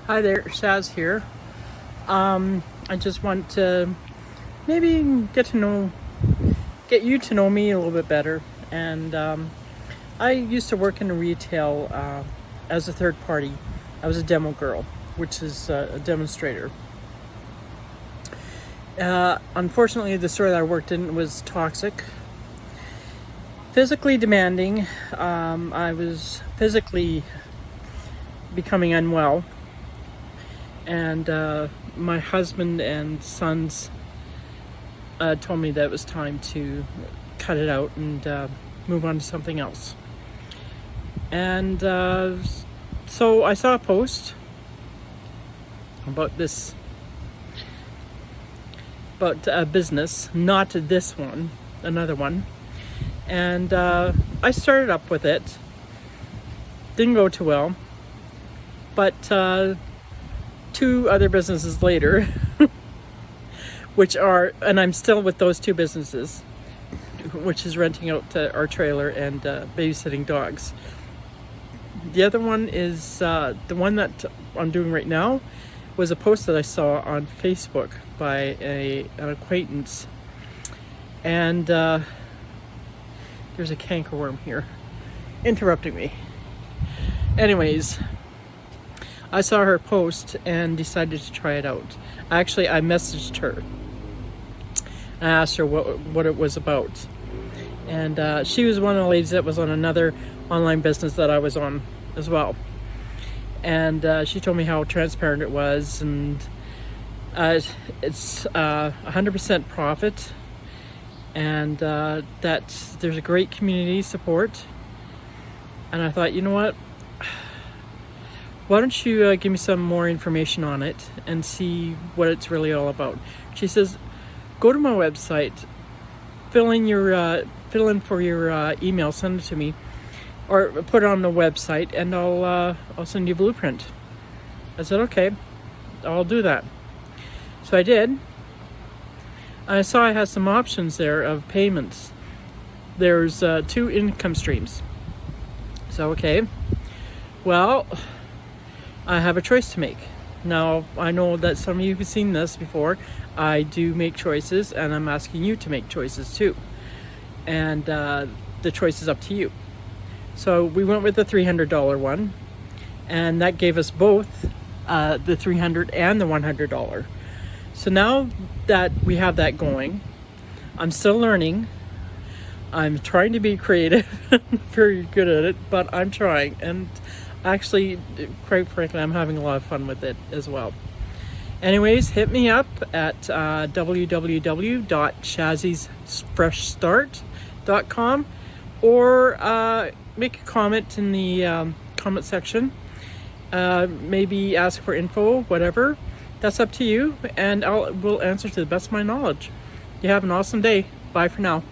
Hi there, Shaz here. I just want to maybe get you to know me a little bit better. And I used to work in retail as a third party. I was a demo girl, which is a demonstrator. Unfortunately, the store that I worked in was toxic, physically demanding. I was physically becoming unwell. And my husband and sons told me that it was time to cut it out and move on to something else. And so I saw a post about a business, not this one, another one. And I started up with it. Didn't go too well. But two other businesses later, and I'm still with those two businesses, which is renting out our trailer and babysitting dogs. The other one is the one that I'm doing right now was a post that I saw on Facebook by an acquaintance. And there's a cankerworm here interrupting me. Anyways, I saw her post and decided to try it out. Actually, I messaged her. I asked her what it was about. And she was one of the ladies that was on another online business that I was on as well. And she told me how transparent it was. And it's 100% profit. And that there's a great community support. And I thought, you know what? Why don't you give me some more information on it and see what it's really all about? She says, go to my website, fill in for your email, send it to me, or put it on the website, and I'll send you a blueprint. I said, okay, I'll do that. So I did. I saw I had some options there of payments. There's 2 income streams. So okay, well, I have a choice to make. Now, I know that some of you have seen this before. I do make choices, and I'm asking you to make choices too. And the choice is up to you. So we went with the $300 one, and that gave us both the $300 and the $100. So now that we have that going, I'm still learning. I'm trying to be creative, very good at it, but I'm trying. And actually, quite frankly, I'm having a lot of fun with it as well. Anyways, hit me up at www.shazzysfreshstart.com or make a comment in the comment section. Maybe ask for info, whatever. That's up to you, and we'll answer to the best of my knowledge. You have an awesome day. Bye for now.